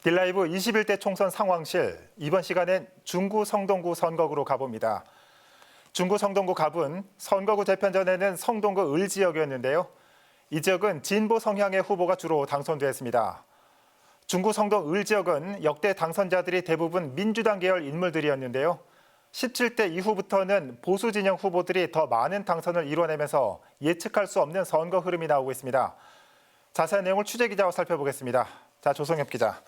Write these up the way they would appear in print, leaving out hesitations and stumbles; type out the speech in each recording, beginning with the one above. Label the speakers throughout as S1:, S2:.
S1: 딜라이브 21대 총선 상황실, 이번 시간엔 중구 성동구 선거구로 가봅니다. 중구 성동구 갑은 선거구 재편 전에는 성동구 을 지역이었는데요. 이 지역은 진보 성향의 후보가 주로 당선됐습니다. 중구 성동 을 지역은 역대 당선자들이 대부분 민주당 계열 인물들이었는데요. 17대 이후부터는 보수 진영 후보들이 더 많은 당선을 이뤄내면서 예측할 수 없는 선거 흐름이 나오고 있습니다. 자세한 내용을 취재기자와 살펴보겠습니다. 자, 조성엽 기자.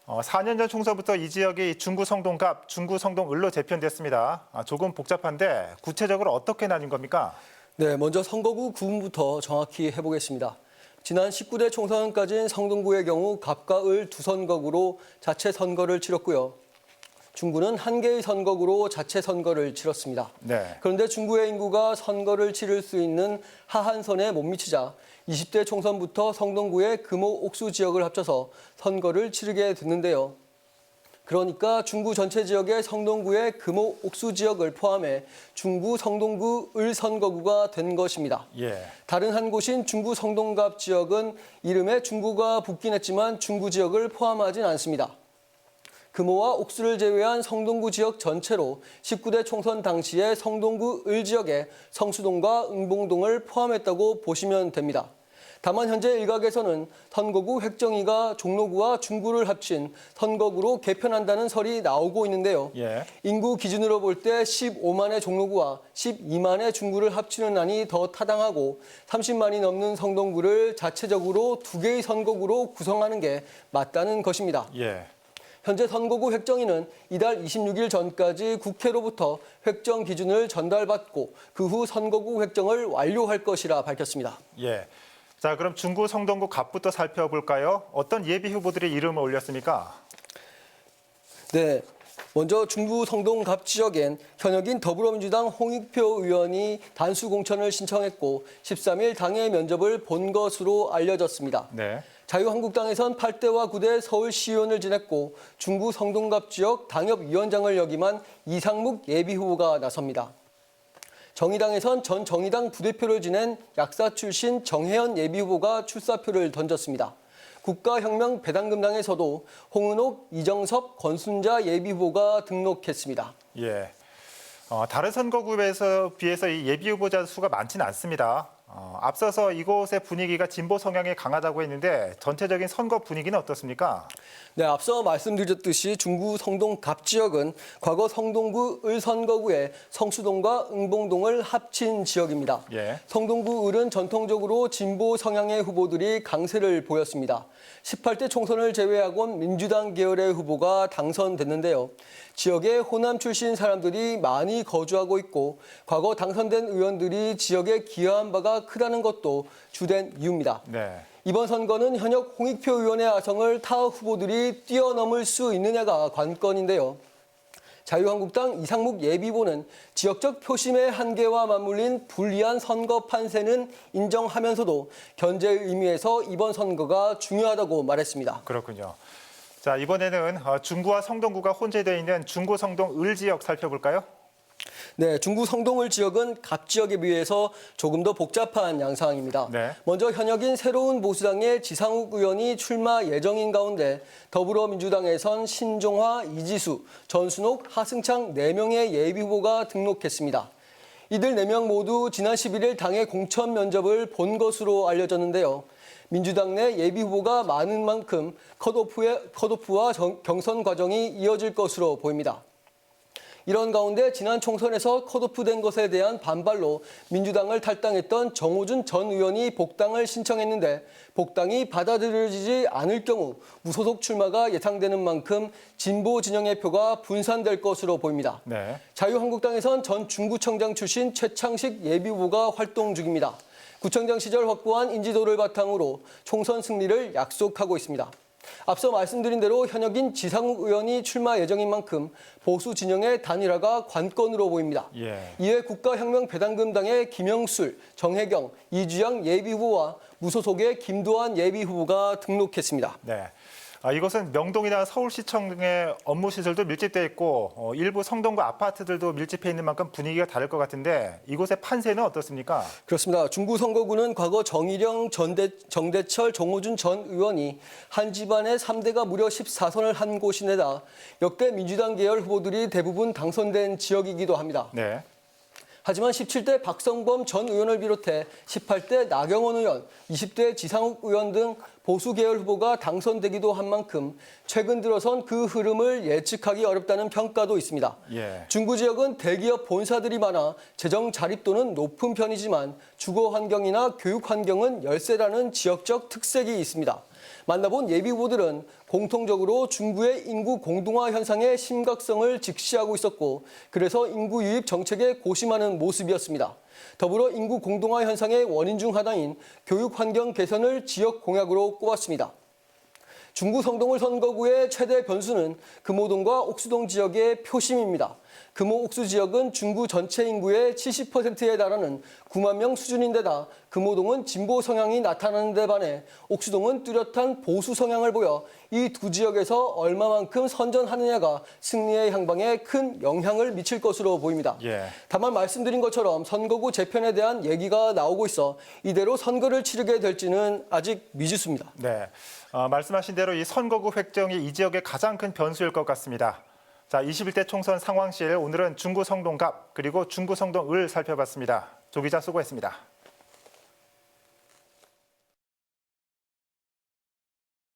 S1: 4년 전 총선부터 이 지역이 중구 성동갑, 중구 성동 을로 재편됐습니다. 조금 복잡한데 구체적으로 어떻게 나뉜 겁니까?
S2: 네, 먼저 선거구 구분부터 정확히 해보겠습니다. 지난 19대 총선까지는 성동구의 경우 갑과 을 두 선거구로 자체 선거를 치렀고요. 중구는 한 개의 선거구로 자체 선거를 치렀습니다.
S1: 네.
S2: 그런데 중구의 인구가 선거를 치를 수 있는 하한선에 못 미치자 20대 총선부터 성동구의 금호, 옥수 지역을 합쳐서 선거를 치르게 됐는데요. 그러니까 중구 전체 지역의 성동구의 금호, 옥수 지역을 포함해 중구, 성동구, 을 선거구가 된 것입니다.
S1: 예.
S2: 다른 한 곳인 중구 성동갑 지역은 이름에 중구가 붙긴 했지만 중구 지역을 포함하진 않습니다. 금호와 옥수를 제외한 성동구 지역 전체로 19대 총선 당시에 성동구 을 지역에 성수동과 응봉동을 포함했다고 보시면 됩니다. 다만 현재 일각에서는 선거구 획정위가 종로구와 중구를 합친 선거구로 개편한다는 설이 나오고 있는데요.
S1: 예.
S2: 인구 기준으로 볼 때 15만의 종로구와 12만의 중구를 합치는 안이 더 타당하고 30만이 넘는 성동구를 자체적으로 두 개의 선거구로 구성하는 게 맞다는 것입니다.
S1: 예.
S2: 현재 선거구 획정위는 이달 26일 전까지 국회로부터 획정 기준을 전달받고 그 후 선거구 획정을 완료할 것이라 밝혔습니다.
S1: 예. 자, 그럼 중구 성동구 갑부터 살펴볼까요? 어떤 예비 후보들이 이름을 올렸습니까?
S2: 네, 먼저 중구 성동갑 지역엔 현역인 더불어민주당 홍익표 의원이 단수 공천을 신청했고 13일 당의 면접을 본 것으로 알려졌습니다.
S1: 네.
S2: 자유한국당에선 8대와 9대 서울시의원을 지냈고 중구 성동갑 지역 당협위원장을 역임한 이상묵 예비후보가 나섭니다. 정의당에선 전 정의당 부대표를 지낸 약사 출신 정혜연 예비후보가 출사표를 던졌습니다. 국가혁명 배당금당에서도 홍은옥, 이정섭, 권순자 예비후보가 등록했습니다.
S1: 예. 다른 선거구에 비해서 이 예비 후보자 수가 많지는 않습니다. 앞서서 이곳의 분위기가 진보 성향이 강하다고 했는데 전체적인 선거 분위기는 어떻습니까?
S2: 네, 앞서 말씀드렸듯이 중구 성동갑 지역은 과거 성동구 을 선거구에 성수동과 응봉동을 합친 지역입니다.
S1: 예.
S2: 성동구 을은 전통적으로 진보 성향의 후보들이 강세를 보였습니다. 18대 총선을 제외하곤 민주당 계열의 후보가 당선됐는데요. 지역에 호남 출신 사람들이 많이 거주하고 있고 과거 당선된 의원들이 지역에 기여한 바가 크다는 것도 주된 이유입니다.
S1: 네.
S2: 이번 선거는 현역 홍익표 의원의 아성을 타 후보들이 뛰어넘을 수 있느냐가 관건인데요. 자유한국당 이상묵 예비후보는 지역적 표심의 한계와 맞물린 불리한 선거 판세는 인정하면서도 견제의 의미에서 이번 선거가 중요하다고 말했습니다.
S1: 그렇군요. 자, 이번에는 중구와 성동구가 혼재되어 있는 중구 성동 을 지역 살펴볼까요?
S2: 네, 중구 성동을 지역은 갑 지역에 비해서 조금 더 복잡한 양상입니다.
S1: 네.
S2: 먼저 현역인 새로운 보수당의 지상욱 의원이 출마 예정인 가운데 더불어민주당에선 신종화, 이지수, 전순옥, 하승창 4명의 예비후보가 등록했습니다. 이들 4명 모두 지난 11일 당의 공천 면접을 본 것으로 알려졌는데요. 민주당 내 예비후보가 많은 만큼 컷오프와 경선 과정이 이어질 것으로 보입니다. 이런 가운데 지난 총선에서 컷오프된 것에 대한 반발로 민주당을 탈당했던 정호준 전 의원이 복당을 신청했는데 복당이 받아들여지지 않을 경우 무소속 출마가 예상되는 만큼 진보 진영의 표가 분산될 것으로 보입니다.
S1: 네.
S2: 자유한국당에선 전 중구청장 출신 최창식 예비후보가 활동 중입니다. 구청장 시절 확보한 인지도를 바탕으로 총선 승리를 약속하고 있습니다. 앞서 말씀드린 대로 현역인 지상욱 의원이 출마 예정인 만큼 보수 진영의 단일화가 관건으로 보입니다.
S1: 예.
S2: 이에 국가혁명배당금당의 김영술, 정혜경, 이주영 예비후보와 무소속의 김도한 예비후보가 등록했습니다.
S1: 네. 이곳은 명동이나 서울시청의 업무 시설도 밀집돼 있고 일부 성동구 아파트들도 밀집해 있는 만큼 분위기가 다를 것 같은데 이곳의 판세는 어떻습니까?
S2: 그렇습니다. 중구 선거구는 과거 정일영, 정대철, 정호준 전 의원이 한 집안의 3대가 무려 14선을 한 곳인데다 역대 민주당 계열 후보들이 대부분 당선된 지역이기도 합니다.
S1: 네.
S2: 하지만 17대 박성범 전 의원을 비롯해 18대 나경원 의원, 20대 지상욱 의원 등 보수 계열 후보가 당선되기도 한 만큼 최근 들어선 그 흐름을 예측하기 어렵다는 평가도 있습니다.
S1: 예.
S2: 중구 지역은 대기업 본사들이 많아 재정 자립도는 높은 편이지만 주거 환경이나 교육 환경은 열세라는 지역적 특색이 있습니다. 만나본 예비 후보들은 공통적으로 중구의 인구 공동화 현상의 심각성을 직시하고 있었고 그래서 인구 유입 정책에 고심하는 모습이었습니다. 더불어 인구 공동화 현상의 원인 중 하나인 교육 환경 개선을 지역 공약으로 꼽았습니다. 중구 성동을 선거구의 최대 변수는 금호동과 옥수동 지역의 표심입니다. 금호 옥수 지역은 중구 전체 인구의 70%에 달하는 9만 명 수준인데다 금호동은 진보 성향이 나타나는 데 반해 옥수동은 뚜렷한 보수 성향을 보여 이 두 지역에서 얼마만큼 선전하느냐가 승리의 향방에 큰 영향을 미칠 것으로 보입니다.
S1: 예.
S2: 다만 말씀드린 것처럼 선거구 재편에 대한 얘기가 나오고 있어 이대로 선거를 치르게 될지는 아직 미지수입니다.
S1: 네. 말씀하신 대로 이 선거구 획정이 이 지역의 가장 큰 변수일 것 같습니다. 자, 21대 총선 상황실 오늘은 중구 성동갑 그리고 중구 성동을 살펴봤습니다. 조 기자 수고했습니다.